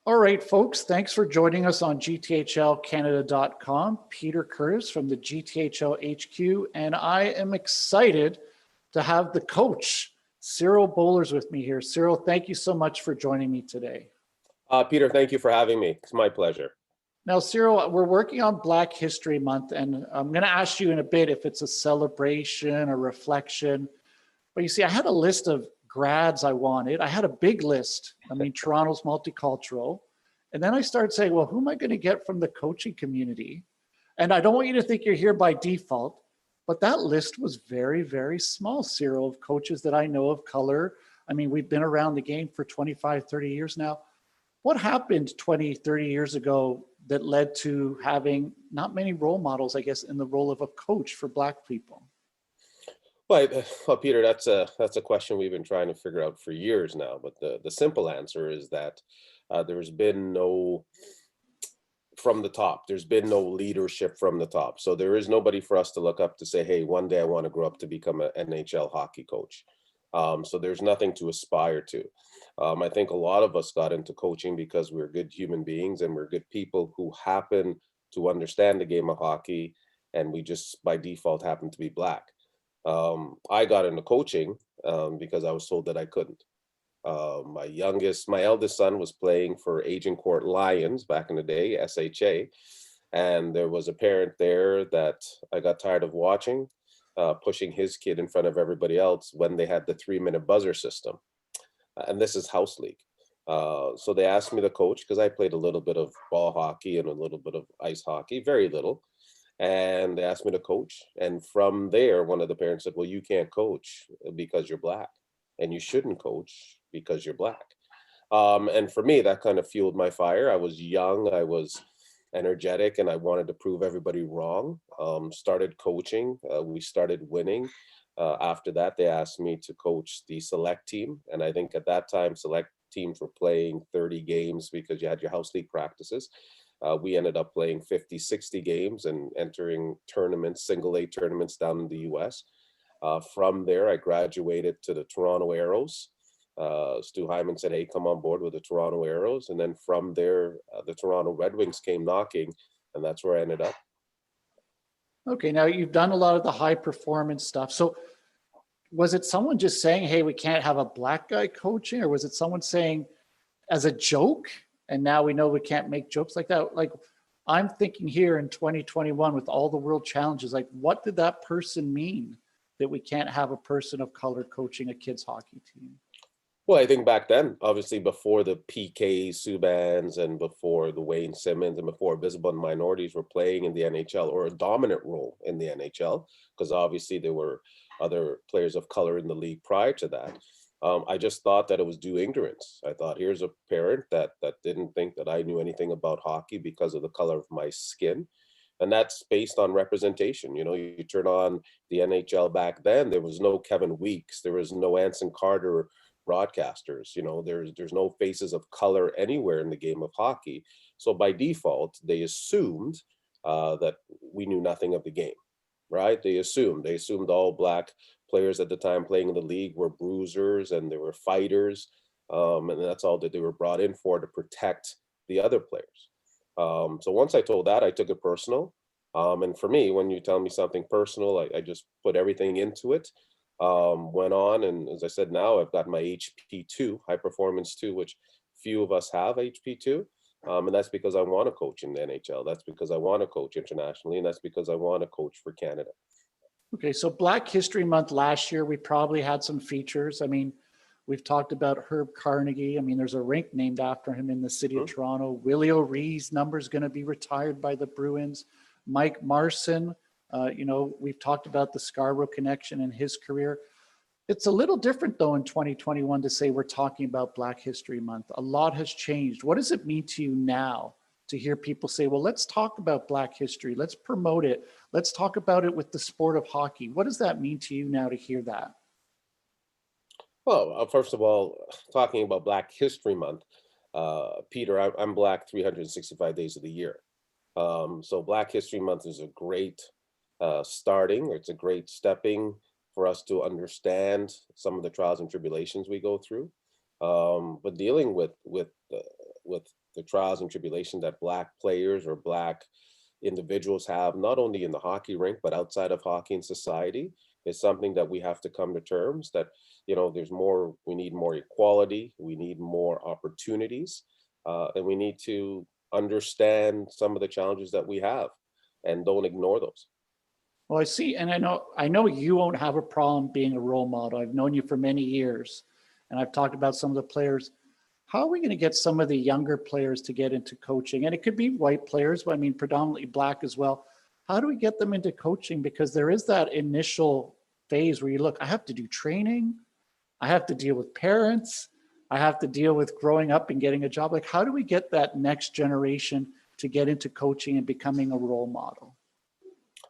All right, folks, thanks for joining us on GTHLCanada.com. Peter Curtis from the GTHL HQ, and I am excited to have the coach, Cyril Bollers, with me here. Cyril, thank you so much for joining me today. Peter, thank you for having me. It's my pleasure. Now, Cyril, we're working on Black History Month, and I'm going to ask you in a bit if it's a celebration or reflection. But you see, I had a list of grads I wanted. I had a big list. I mean, Toronto's multicultural. And then I started saying, well, who am I going to get from the coaching community? And I don't want you to think you're here by default, but that list was very, very small, Cyril, of coaches that I know of color. I mean, we've been around the game for 25, 30 years now. What happened 20, 30 years ago that led to having not many role models, I guess, in the role of a coach for Black people? Well, Peter, that's a question we've been trying to figure out for years now. But the simple answer is that there's been no, from the top, there's been no leadership from the top. So there is nobody for us to look up to say, hey, one day I want to grow up to become an NHL hockey coach. So there's nothing to aspire to. I think a lot of us got into coaching because we're good human beings and we're good people who happen to understand the game of hockey, and we just by default happen to be Black. I got into coaching because I was told that I couldn't. My eldest son was playing for Agincourt Lions back in the day, SHA, and there was a parent there that I got tired of watching, pushing his kid in front of everybody else when they had the 3-minute buzzer system. And this is house league. So they asked me to coach because I played a little bit of ball hockey and a little bit of ice hockey, very little. And they asked me to coach. And from there, one of the parents said, well, you can't coach because you're Black, and you shouldn't coach because you're Black. And for me, that kind of fueled my fire. I was young, I was energetic, and I wanted to prove everybody wrong. Started coaching, we started winning. After that, they asked me to coach the select team. And I think at that time, select teams were playing 30 games because you had your house league practices. We ended up playing 50, 60 games and entering tournaments, single A tournaments down in the US. From there, I graduated to the Toronto Arrows. Stu Hyman said, hey, come on board with the Toronto Arrows. And then from there, the Toronto Red Wings came knocking, and that's where I ended up. Okay, now you've done a lot of the high performance stuff. So was it someone just saying, hey, we can't have a Black guy coaching? Or was it someone saying as a joke, and now we know we can't make jokes like that? Like, I'm thinking here in 2021 with all the world challenges, like what did that person mean that we can't have a person of color coaching a kids hockey team? Well, I think back then, obviously before the PK Subans and before the Wayne Simmons and before visible minorities were playing in the NHL or a dominant role in the NHL, because obviously there were other players of color in the league prior to that. I just thought that it was due ignorance. I thought, here's a parent that didn't think that I knew anything about hockey because of the color of my skin. And that's based on representation. You know, you turn on the NHL back then, there was no Kevin Weeks, there was no Anson Carter broadcasters. You know, there's no faces of color anywhere in the game of hockey. So by default, they assumed that we knew nothing of the game, right? They assumed all Black players at the time playing in the league were bruisers and they were fighters. And that's all that they were brought in for, to protect the other players. So once I told that, I took it personal. And for me, when you tell me something personal, I just put everything into it. Went on, and as I said, now I've got my HP2, high performance 2, which few of us have HP2. And that's because I want to coach in the NHL. That's because I want to coach internationally. And that's because I want to coach for Canada. Okay, so Black History Month last year, we probably had some features. I mean, we've talked about Herb Carnegie. I mean, there's a rink named after him in the city of Toronto. Willie O'Ree's number is going to be retired by the Bruins. Mike Marson, you know, we've talked about the Scarborough connection in his career. It's a little different, though, in 2021 to say we're talking about Black History Month. A lot has changed. What does it mean to you now to hear people say, well, let's talk about Black history. Let's promote it. Let's talk about it with the sport of hockey. What does that mean to you now to hear that? Well, first of all, talking about Black History Month, Peter, I'm Black 365 days of the year. So Black History Month is a great starting. It's a great stepping for us to understand some of the trials and tribulations we go through. But dealing with the trials and tribulations that Black players or Black individuals have, not only in the hockey rink, but outside of hockey and society, is something that we have to come to terms that, there's more, we need more equality, we need more opportunities, and we need to understand some of the challenges that we have and don't ignore those. Well, I see, and I know you won't have a problem being a role model. I've known you for many years, and I've talked about some of the players. How are we going to get some of the younger players to get into coaching? And it could be white players, but I mean predominantly Black as well. How do we get them into coaching? Because there is that initial phase where you look, I have to do training, I have to deal with parents, I have to deal with growing up and getting a job. Like, how do we get that next generation to get into coaching and becoming a role model?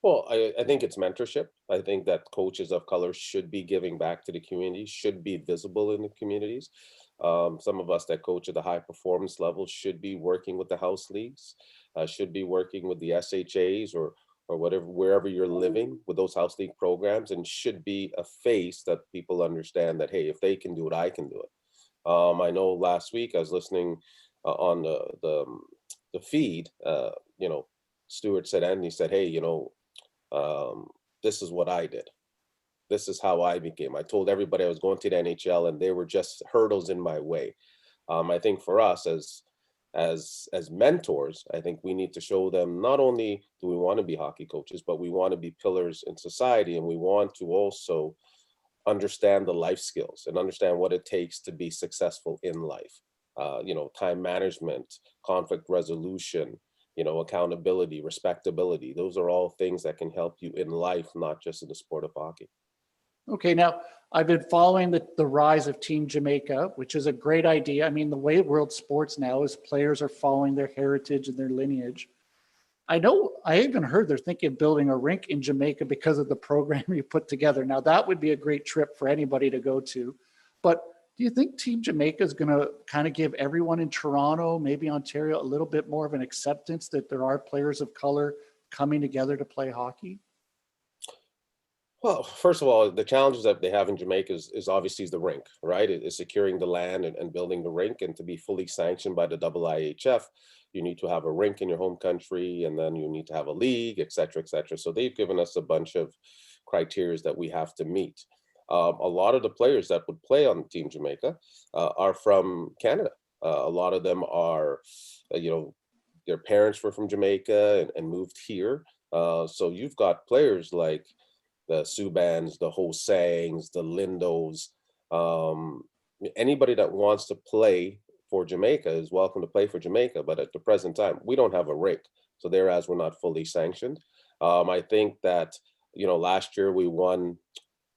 Well, I think it's mentorship. I think that coaches of color should be giving back to the community, should be visible in the communities. Some of us that coach at the high performance level should be working with the house leagues, should be working with the SHAs or whatever, wherever you're living with those house league programs, and should be a face that people understand that, hey, if they can do it, I can do it. I know last week I was listening on the feed, Stuart said, and he said, hey, this is what I did. This is how I became. I told everybody I was going to the NHL, and they were just hurdles in my way. I think for us as mentors, I think we need to show them not only do we want to be hockey coaches, but we want to be pillars in society, and we want to also understand the life skills and understand what it takes to be successful in life. Time management, conflict resolution, accountability, respectability. Those are all things that can help you in life, not just in the sport of hockey. Okay, now I've been following the rise of Team Jamaica, which is a great idea. I mean, the way world sports now is players are following their heritage and their lineage. I even heard they're thinking of building a rink in Jamaica because of the program you put together. Now, that would be a great trip for anybody to go to. But do you think Team Jamaica is going to kind of give everyone in Toronto, maybe Ontario, a little bit more of an acceptance that there are players of color coming together to play hockey? Well, first of all, the challenges that they have in Jamaica is obviously the rink, right? It's securing the land and building the rink, and to be fully sanctioned by the IIHF, you need to have a rink in your home country, and then you need to have a league, et cetera, et cetera. So they've given us a bunch of criteria that we have to meet. A lot of the players that would play on Team Jamaica are from Canada. A lot of them are, their parents were from Jamaica and moved here. So you've got players like the Subans, the Hosangs, the Lindos. Anybody that wants to play for Jamaica is welcome to play for Jamaica, but at the present time, we don't have a rink. So thereas we're not fully sanctioned. I think that, last year we won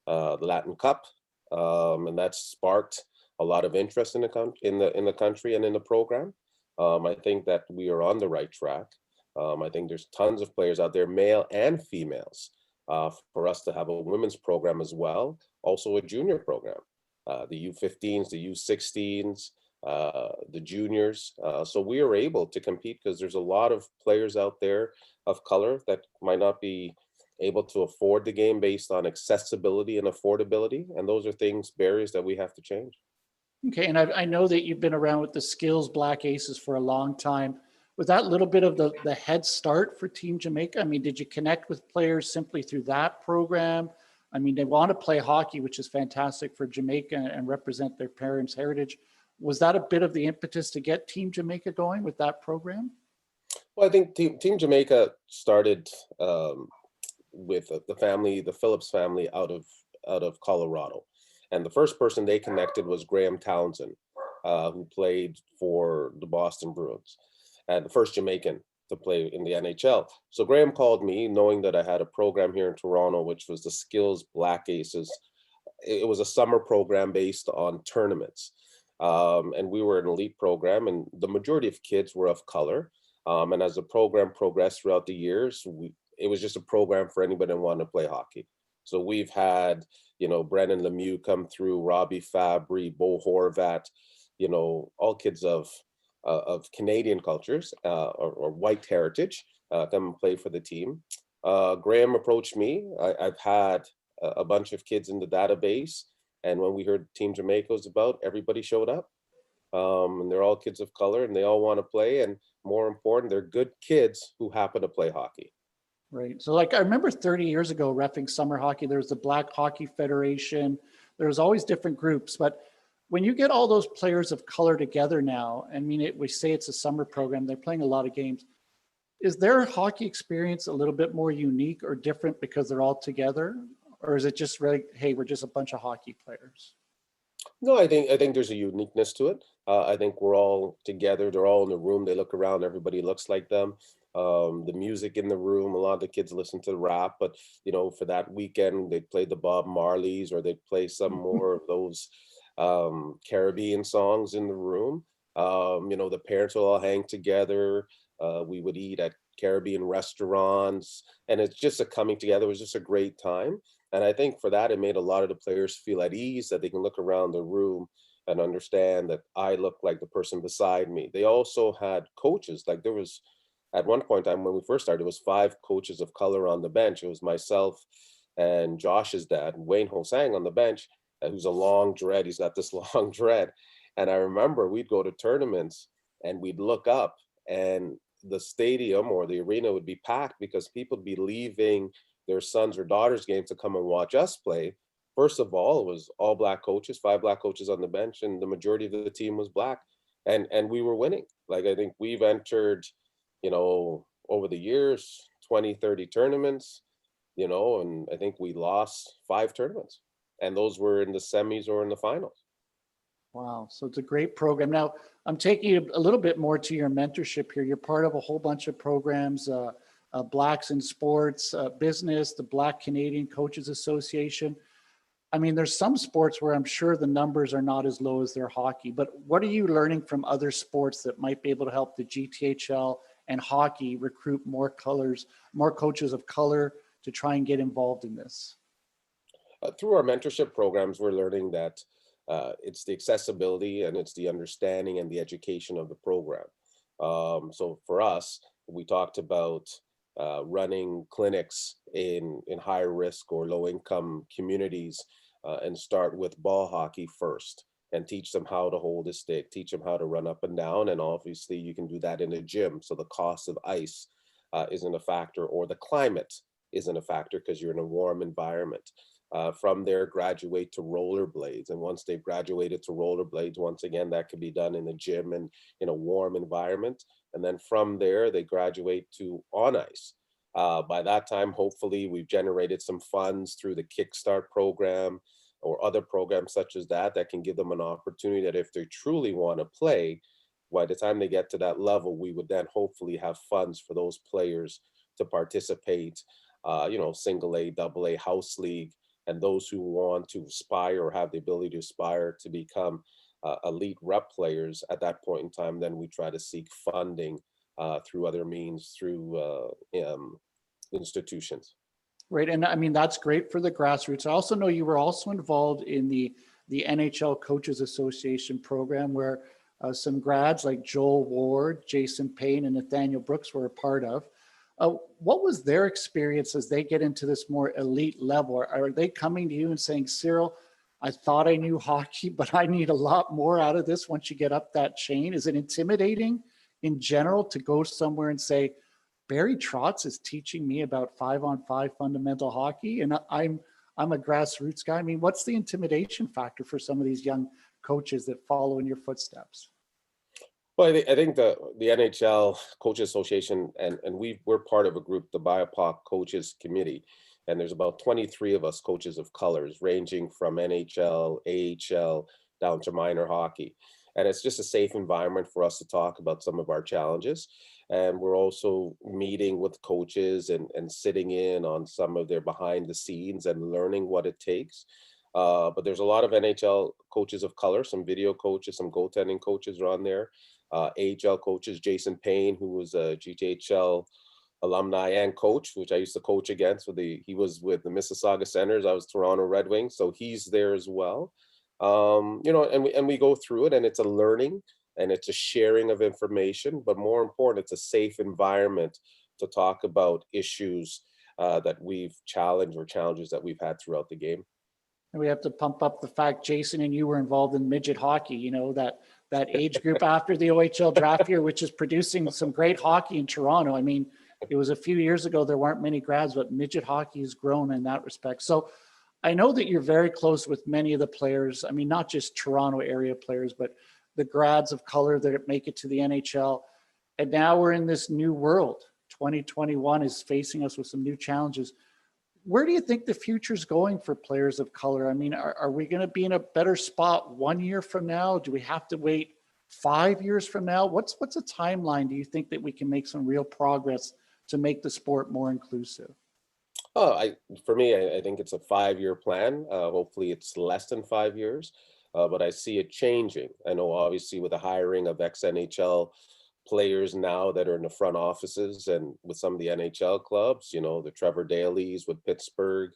the Latin Cup, and that sparked a lot of interest in the country and in the program. I think that we are on the right track. I think there's tons of players out there, male and females, for us to have a women's program as well, also a junior program, the U15s, the U16s, the juniors. So we are able to compete because there's a lot of players out there of color that might not be able to afford the game based on accessibility and affordability. And those are barriers that we have to change. Okay, and I know that you've been around with the Skills Black Aces for a long time. Was that little bit of the head start for Team Jamaica? I mean, did you connect with players simply through that program? I mean, they want to play hockey, which is fantastic for Jamaica and represent their parents' heritage. Was that a bit of the impetus to get Team Jamaica going with that program? Well, I think Team Jamaica started with the Phillips family out of Colorado. And the first person they connected was Graham Townsend, who played for the Boston Bruins, and the first Jamaican to play in the NHL. So Graham called me knowing that I had a program here in Toronto, which was the Skills Black Aces. It was a summer program based on tournaments. And we were an elite program, and the majority of kids were of color. And as the program progressed throughout the years, it was just a program for anybody that wanted to play hockey. So we've had, Brennan Lemieux come through, Robbie Fabry, Bo Horvat, all kids of Canadian cultures or white heritage come and play for the team. Graham approached me. I've had a bunch of kids in the database, and when we heard Team Jamaica was about, everybody showed up. and they're all kids of color, and they all want to play. And more important, they're good kids who happen to play hockey. Right. So like I remember 30 years ago reffing summer hockey, there was the Black Hockey Federation. There was always different groups. But when you get all those players of color together now, I mean, we say it's a summer program, they're playing a lot of games. Is their hockey experience a little bit more unique or different because they're all together? Or is it just really, hey, we're just a bunch of hockey players? No, I think there's a uniqueness to it. I think we're all together. They're all in the room. They look around. Everybody looks like them. The music in the room. A lot of the kids listen to rap, but for that weekend, they'd play the Bob Marleys, or they'd play some more of those Caribbean songs in the room. The parents will all hang together. We would eat at Caribbean restaurants, and it's just a coming together. It was just a great time. And I think for that, it made a lot of the players feel at ease, that they can look around the room and understand that I look like the person beside me. They also had coaches. Like, there was, at one point in time when we first started, it was 5 coaches of color on the bench. It was myself and Josh's dad, Wayne Hosang, on the bench, who's a long dread. He's got this long dread. And I remember we'd go to tournaments and we'd look up, and the stadium or the arena would be packed because people would be leaving their sons or daughters' games to come and watch us play. First of all, it was all black coaches, 5 black coaches on the bench, and the majority of the team was black. And we were winning. Like, I think we've entered, over the years, 20, 30 tournaments, and I think we lost 5 tournaments. And those were in the semis or in the finals. Wow. So it's a great program. Now, I'm taking you a little bit more to your mentorship here. You're part of a whole bunch of programs, Blacks in Sports, Business, the Black Canadian Coaches Association. I mean, there's some sports where I'm sure the numbers are not as low as their hockey, but what are you learning from other sports that might be able to help the GTHL and hockey recruit more coaches of color to try and get involved in this? Through our mentorship programs, we're learning that it's the accessibility and it's the understanding and the education of the program. So for us, we talked about running clinics in high risk or low income communities, and start with ball hockey first and teach them how to hold a stick, teach them how to run up and down. And obviously you can do that in a gym. So the cost of ice isn't a factor, or the climate isn't a factor because you're in a warm environment. From there, graduate to rollerblades. And once they've graduated to rollerblades, once again, that can be done in a gym and in a warm environment. And then from there, they graduate to on ice. By that time, hopefully, we've generated some funds through the Kickstart program or other programs such as that can give them an opportunity that if they truly want to play, by the time they get to that level, we would then hopefully have funds for those players to participate, single A, double A, house league, and those who want to aspire or have the ability to aspire to become elite rep players at that point in time, then we try to seek funding through other means, through institutions. Right. And I mean, that's great for the grassroots. I also know you were also involved in the NHL Coaches Association program where some grads like Joel Ward, Jason Payne, and Nathaniel Brooks were a part of. What was their experience as they get into this more elite level? Are they coming to you and saying, Cyril, I thought I knew hockey, but I need a lot more out of this once you get up that chain? Is it intimidating in general to go somewhere and say, Barry Trotz is teaching me about 5-on-5 fundamental hockey, and I'm a grassroots guy? I mean, what's the intimidation factor for some of these young coaches that follow in your footsteps? Well, I think the NHL Coaches Association, and we're part of a group, the BIPOC Coaches Committee, and there's about 23 of us coaches of colors, ranging from NHL, AHL, down to minor hockey. And it's just a safe environment for us to talk about some of our challenges. And we're also meeting with coaches and sitting in on some of their behind the scenes and learning what it takes. But there's a lot of NHL coaches of color, some video coaches, some goaltending coaches are on there. AHL coaches, Jason Payne, who was a GTHL alumni and coach, which I used to coach against. He was with the Mississauga Senators. I was Toronto Red Wings, so he's there as well. And we go through it, and it's a learning and it's a sharing of information, but more important, it's a safe environment to talk about issues that we've challenged or challenges that we've had throughout the game. And we have to pump up the fact Jason and you were involved in midget hockey, that that age group after the OHL draft year, which is producing some great hockey in Toronto. I mean, it was a few years ago, there weren't many grads, but midget hockey has grown in that respect. So I know that you're very close with many of the players. I mean, not just Toronto area players, but the grads of color that make it to the NHL. And now we're in this new world. 2021 is facing us with some new challenges. Where do you think the future is going for players of color? I mean, are we going to be in a better spot 1 year from now? Do we have to wait 5 years from now? What's a timeline do you think that we can make some real progress to make the sport more inclusive? For me, I think it's a 5-year plan. Hopefully it's less than 5 years, but I see it changing. I know obviously with the hiring of ex-NHL players now that are in the front offices and with some of the NHL clubs, you know, the Trevor Daly's with Pittsburgh.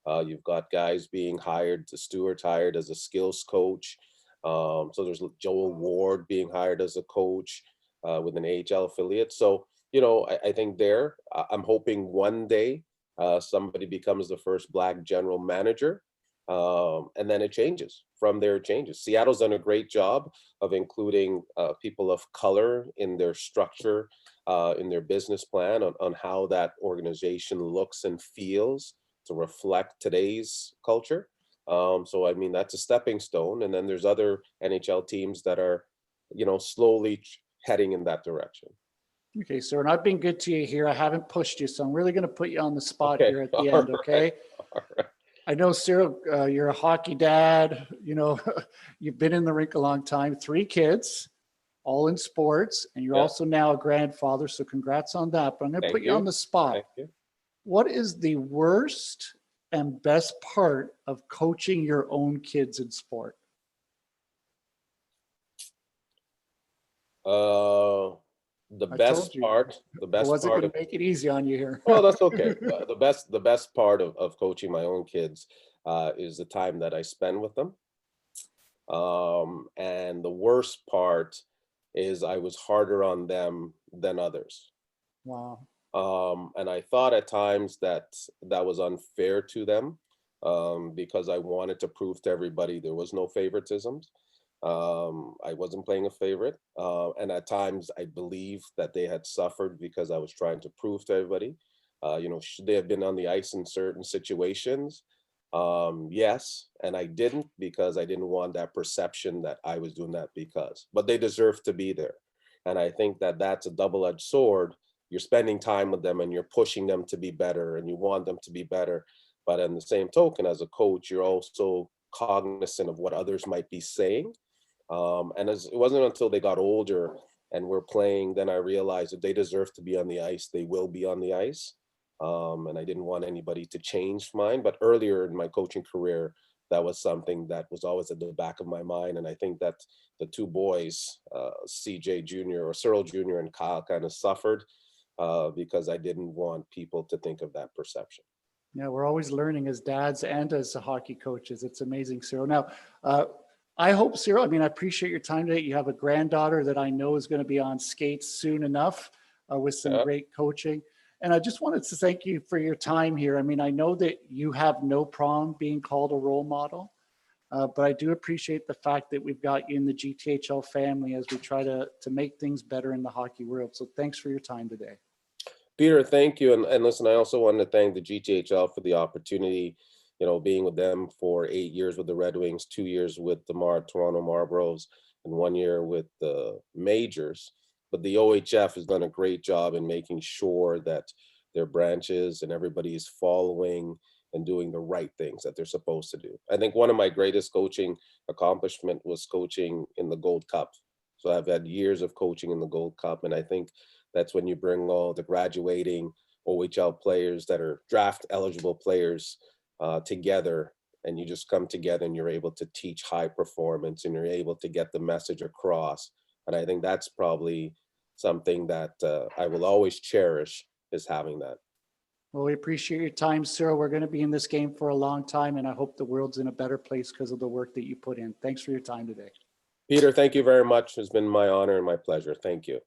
You've got guys being hired, the Stewart's hired as a skills coach. So there's Joel Ward being hired as a coach with an AHL affiliate. So, you know, I think I'm hoping one day somebody becomes the first Black general manager. And then it changes. From there, it changes. Seattle's done a great job of including people of color in their structure, in their business plan on how that organization looks and feels to reflect today's culture. So, I mean, that's a stepping stone. And then there's other NHL teams that are, you know, slowly heading in that direction. Okay, sir, and I've been good to you here. I haven't pushed you, so I'm really going to put you on the spot Okay. here at the end, okay? All right. I know, Cyril, you're a hockey dad. You know, you've been in the rink a long time, 3 kids, all in sports, and you're also now a grandfather, so congrats on that. But I'm going to put you on the spot. Thank you. What is the worst and best part of coaching your own kids in sport? The best part. I wasn't going to make it easy on you here. Well, that's okay. The best part of coaching my own kids is the time that I spend with them. And the worst part is I was harder on them than others. Wow. And I thought at times that was unfair to them because I wanted to prove to everybody there was no favoritisms. I wasn't playing a favorite. And at times I believe that they had suffered because I was trying to prove to everybody, you know, should they have been on the ice in certain situations? Yes. And I didn't because I didn't want that perception that I was doing that but they deserve to be there. And I think that that's a double-edged sword. You're spending time with them and you're pushing them to be better and you want them to be better. But in the same token, as a coach, you're also cognizant of what others might be saying. And it wasn't until they got older and were playing, then I realized that they deserve to be on the ice. They will be on the ice. And I didn't want anybody to change mine. But earlier in my coaching career, that was something that was always at the back of my mind. And I think that the 2 boys, CJ Jr. or Cyril Jr. and Kyle kind of suffered because I didn't want people to think of that perception. Yeah, we're always learning as dads and as hockey coaches. It's amazing, Cyril. Now, I hope, Cyril, I mean, I appreciate your time today. You have a granddaughter that I know is going to be on skates soon enough with some great coaching. And I just wanted to thank you for your time here. I mean, I know that you have no problem being called a role model, but I do appreciate the fact that we've got you in the GTHL family as we try to make things better in the hockey world. So thanks for your time today. Peter, thank you. And listen, I also wanted to thank the GTHL for the opportunity, you know, being with them for 8 years with the Red Wings, 2 years with the Toronto Marlboros, and 1 year with the Majors. But the OHF has done a great job in making sure that their branches and everybody is following and doing the right things that they're supposed to do. I think one of my greatest coaching accomplishment was coaching in the Gold Cup. So I've had years of coaching in the Gold Cup, and I think that's when you bring all the graduating OHL players that are draft eligible players together, and you just come together and you're able to teach high performance and you're able to get the message across. And I think that's probably something that I will always cherish, is having that. Well, we appreciate your time, Cyril. We're going to be in this game for a long time, and I hope the world's in a better place because of the work that you put in. Thanks for your time today. Peter, thank you very much. It's been my honor and my pleasure. Thank you.